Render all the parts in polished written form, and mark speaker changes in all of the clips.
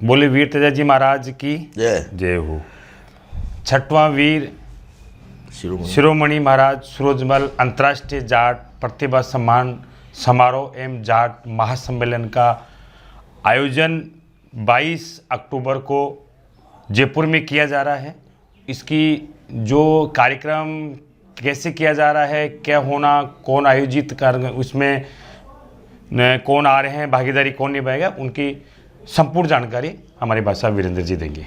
Speaker 1: बोले वीर तेजाजी महाराज की
Speaker 2: जय।
Speaker 1: जय हो। छठवां वीर शिरोमणि महाराज सूरजमल अंतर्राष्ट्रीय जाट प्रतिभा सम्मान समारोह एवं जाट महासम्मेलन का आयोजन 22 अक्टूबर को जयपुर में किया जा रहा है। इसकी जो कार्यक्रम कैसे किया जा रहा है, क्या होना, कौन आयोजित कर, उसमें कौन आ रहे हैं, भागीदारी कौन निभाएगा, उनकी संपूर्ण जानकारी हमारे भाई साहब वीरेंद्र जी देंगे।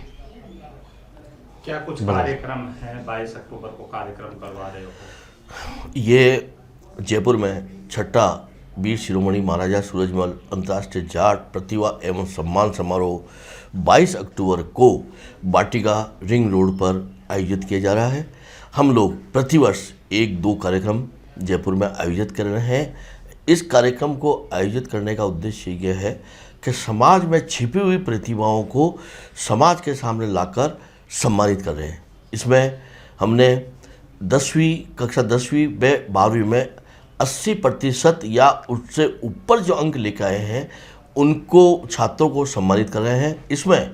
Speaker 3: क्या कुछ कार्यक्रम है 22 अक्टूबर को कार्यक्रम करवा रहे हो?
Speaker 2: ये जयपुर में छठा वीर शिरोमणि महाराजा सूरजमल अंतर्राष्ट्रीय जाट प्रतिभा एवं सम्मान समारोह 22 अक्टूबर को बाटिका रिंग रोड पर आयोजित किया जा रहा है। हम लोग प्रतिवर्ष 1-2 कार्यक्रम जयपुर में आयोजित कर रहे हैं। इस कार्यक्रम को आयोजित करने का उद्देश्य यह है कि समाज में छिपी हुई प्रतिभाओं को समाज के सामने लाकर सम्मानित कर रहे हैं। इसमें हमने 10वीं कक्षा 10वीं में 12वीं में 80% या उससे ऊपर जो अंक लेकर आए हैं उनको छात्रों को सम्मानित कर रहे हैं। इसमें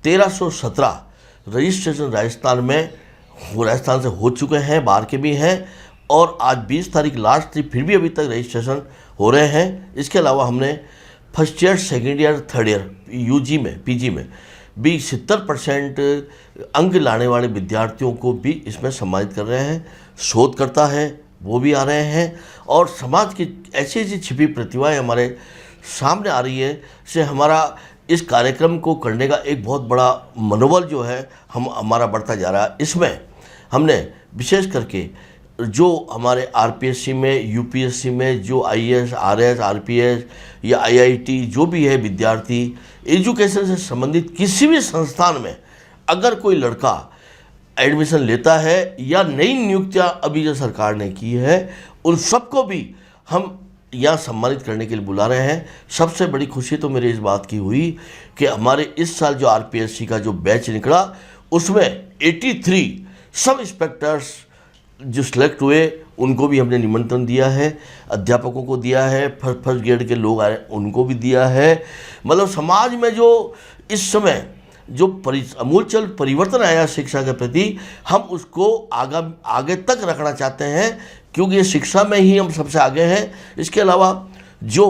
Speaker 2: 1317 रजिस्ट्रेशन राजस्थान से हो चुके हैं, बाहर के भी हैं, और आज 20 तारीख लास्ट थी, फिर भी अभी तक रजिस्ट्रेशन हो रहे हैं। इसके अलावा हमने first year, second year, third year, UG में, पीजी में भी 70% अंक लाने वाले विद्यार्थियों को भी इसमें सम्मानित कर रहे हैं। शोधकर्ता है वो भी आ रहे हैं, और समाज की ऐसी ऐसी छिपी प्रतिभाएं हमारे सामने आ रही है से हमारा इस कार्यक्रम को करने का एक बहुत बड़ा मनोबल जो है हमारा बढ़ता जा रहा है। इसमें हमने विशेष करके जो हमारे आरपीएससी में, यूपीएससी में जो आईएएस, आरएस, आरपीएस या आईआईटी जो भी है विद्यार्थी, एजुकेशन से संबंधित किसी भी संस्थान में अगर कोई लड़का एडमिशन लेता है या नई नियुक्तियां अभी जो सरकार ने की है, उन सबको भी हम यहाँ सम्मानित करने के लिए बुला रहे हैं। सबसे बड़ी खुशी तो मेरी इस बात की हुई कि हमारे इस साल जो आरपीएससी का जो बैच निकला उसमें 83 सब इंस्पेक्टर्स जो सिलेक्ट हुए उनको भी हमने निमंत्रण दिया है, अध्यापकों को दिया है, फर्स्ट ग्रेड के लोग आए उनको भी दिया है। मतलब समाज में जो इस समय जो अमूलचल परिवर्तन आया शिक्षा के प्रति, हम उसको आगे तक रखना चाहते हैं, क्योंकि ये शिक्षा में ही हम सबसे आगे हैं। इसके अलावा जो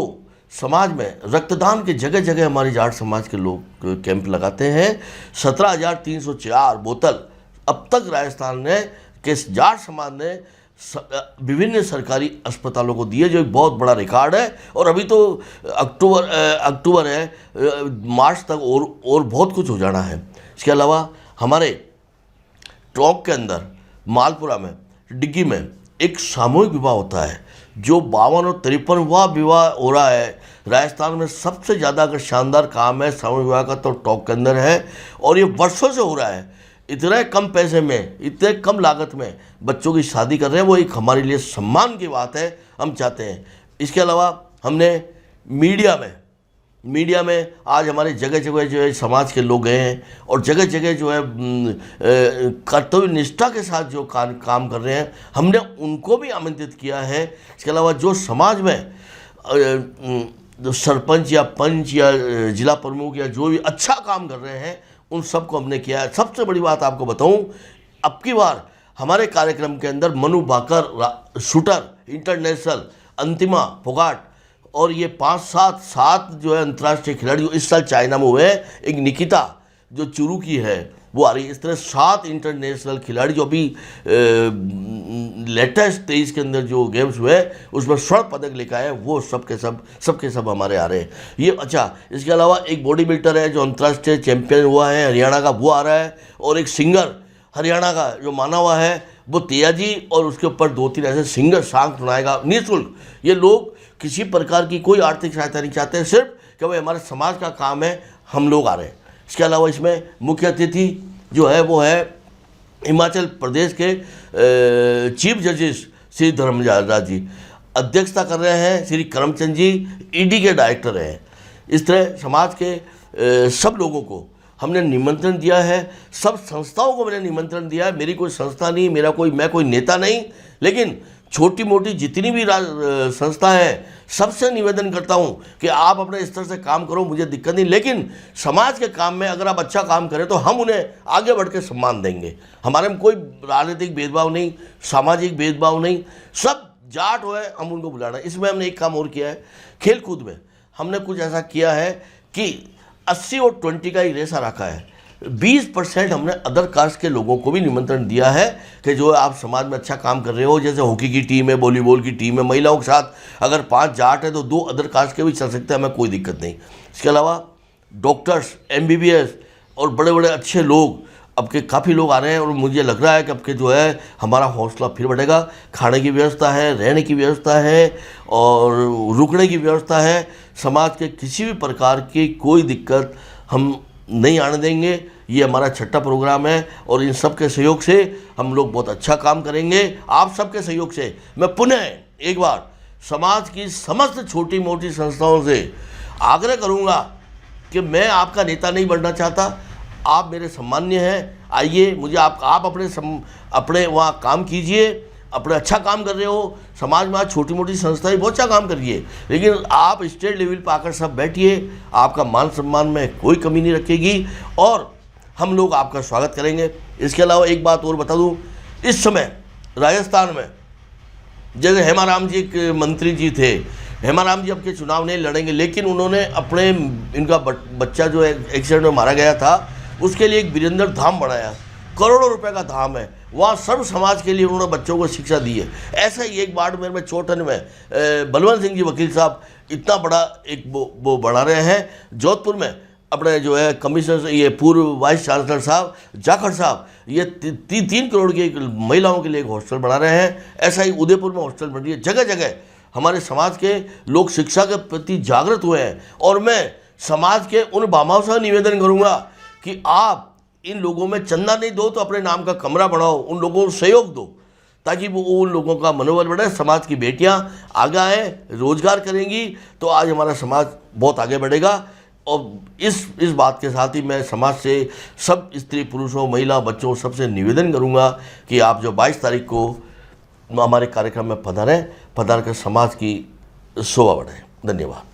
Speaker 2: समाज में रक्तदान के जगह जगह हमारे जाट समाज के लोग कैंप लगाते हैं, 17,304 बोतल अब तक राजस्थान ने कि जाट समाज ने विभिन्न सरकारी अस्पतालों को दिए, जो एक बहुत बड़ा रिकॉर्ड है। और अभी तो अक्टूबर है, मार्च तक और बहुत कुछ हो जाना है। इसके अलावा हमारे टोंक के अंदर मालपुरा में, डिग्गी में एक सामूहिक विवाह होता है, जो 52 और 53वां विवाह हो रहा है राजस्थान में। सबसे ज़्यादा अगर शानदार काम है सामूहिक विवाह का तो टोंक के अंदर है, और ये वर्षों से हो रहा है। इतने कम पैसे में, इतने कम लागत में बच्चों की शादी कर रहे हैं, वो एक हमारे लिए सम्मान की बात है, हम चाहते हैं। इसके अलावा हमने मीडिया में आज हमारे जगह जगह जो है समाज के लोग गए हैं, और जगह जगह जो है कर्तव्य निष्ठा के साथ जो काम कर रहे हैं, हमने उनको भी आमंत्रित किया है। इसके अलावा जो समाज में जो सरपंच या पंच या जिला प्रमुख या जो भी अच्छा काम कर रहे हैं, उन सबको हमने किया है। सबसे बड़ी बात आपको बताऊं, अब की बार हमारे कार्यक्रम के अंदर मनु भाकर शूटर इंटरनेशनल, अंतिमा फोगाट, और ये 5-7 जो है अंतर्राष्ट्रीय खिलाड़ी जो इस साल चाइना में हुए हैं, एक निकिता जो चुरू की है वो आ रही है। इस तरह 7 इंटरनेशनल खिलाड़ी जो अभी लेटेस्ट 23 के अंदर जो गेम्स हुए उसमें स्वर्ण पदक लेकर आए, वो सबके सब हमारे आ रहे हैं। ये अच्छा, इसके अलावा एक बॉडी बिल्डर है जो अंतर्राष्ट्रीय चैंपियन हुआ है हरियाणा का, वो आ रहा है, और एक सिंगर हरियाणा का जो माना हुआ है वो तेयाजी, और उसके ऊपर 2-3 ऐसे सिंगर सॉन्ग सुनाएगा निःशुल्क। ये लोग किसी प्रकार की कोई आर्थिक सहायता नहीं चाहते, सिर्फ कि भाई हमारे समाज का काम है, हम लोग आ रहे हैं। इसके अलावा इसमें मुख्य अतिथि जो है वो है हिमाचल प्रदेश के चीफ जस्टिस श्री धर्मराज जी, अध्यक्षता कर रहे हैं श्री करमचंद जी, ईडी के डायरेक्टर हैं। इस तरह समाज के सब लोगों को हमने निमंत्रण दिया है, सब संस्थाओं को मैंने निमंत्रण दिया है। मेरी कोई संस्था नहीं, मैं कोई नेता नहीं, लेकिन छोटी मोटी जितनी भी संस्था है सबसे निवेदन करता हूं कि आप अपने स्तर से काम करो, मुझे दिक्कत नहीं, लेकिन समाज के काम में अगर आप अच्छा काम करें तो हम उन्हें आगे बढ़ के सम्मान देंगे। हमारे में कोई राजनीतिक भेदभाव नहीं, सामाजिक भेदभाव नहीं, सब जाट हो है हम उनको बुलाना। इसमें हमने एक काम और किया है, खेल कूद में हमने कुछ ऐसा किया है कि 80 और 20 का ही रेसा रखा है। 20% हमने अदर कास्ट के लोगों को भी निमंत्रण दिया है कि जो आप समाज में अच्छा काम कर रहे हो, जैसे हॉकी की टीम है, वॉलीबॉल की टीम है, महिलाओं के साथ अगर 5 जाट है तो 2 अदर कास्ट के भी चल सकते हैं, हमें कोई दिक्कत नहीं। इसके अलावा डॉक्टर्स, MBBS और बड़े बड़े अच्छे लोग अब के काफ़ी लोग आ रहे हैं और मुझे लग रहा है कि अब के जो है हमारा हौसला फिर बढ़ेगा। खाने की व्यवस्था है, रहने की व्यवस्था है और रुकने की व्यवस्था है। समाज के किसी भी प्रकार की कोई दिक्कत हम नहीं आने देंगे। ये हमारा छठा प्रोग्राम है और इन सब के सहयोग से हम लोग बहुत अच्छा काम करेंगे। आप सबके सहयोग से मैं पुनः एक बार समाज की समस्त छोटी मोटी संस्थाओं से आग्रह करूँगा कि मैं आपका नेता नहीं बनना चाहता, आप मेरे सम्मान्य हैं। आइए, मुझे आप अपने वहाँ काम कीजिए, अपने अच्छा काम कर रहे हो। समाज में आज छोटी मोटी संस्थाएं बहुत अच्छा काम कर रही है, लेकिन आप स्टेट लेवल पर आकर सब बैठिए, आपका मान सम्मान में कोई कमी नहीं रखेगी और हम लोग आपका स्वागत करेंगे। इसके अलावा एक बात और बता दूं, इस समय राजस्थान में जैसे हेमाराम जी एक मंत्री जी थे, हेमाराम जी अब के चुनाव नहीं लड़ेंगे, लेकिन उन्होंने अपने इनका बच्चा जो एक्सीडेंट में मारा गया था उसके लिए एक वीरेंद्र धाम बनाया, करोड़ों रुपए का धाम है, वहाँ सर्व समाज के लिए उन्होंने बच्चों को शिक्षा दी है। ऐसा ही एक बाड़मेर में चौटन में बलवंत सिंह जी वकील साहब इतना बड़ा एक वो बढ़ा रहे हैं। जोधपुर में अपने जो है कमिश्नर ये पूर्व वाइस चांसलर साहब जाखड़ साहब ये 3 करोड़ की महिलाओं के लिए एक हॉस्टल बना रहे हैं। ऐसा ही उदयपुर में हॉस्टल बन रही है। जगह जगह हमारे समाज के लोग शिक्षा के प्रति जागृत हुए हैं और मैं समाज के उन बामाओं से निवेदन करूंगा कि आप इन लोगों में चंदा नहीं दो तो अपने नाम का कमरा बनाओ, उन लोगों को सहयोग दो ताकि वो उन लोगों का मनोबल बढ़े। समाज की बेटियां आगे आए, रोजगार करेंगी तो आज हमारा समाज बहुत आगे बढ़ेगा। और इस बात के साथ ही मैं समाज से सब स्त्री पुरुषों, महिला, बच्चों सबसे निवेदन करूंगा कि आप जो 22 तारीख को हमारे कार्यक्रम में पधारें, पधार कर समाज की शोभा बढ़ाएं। धन्यवाद।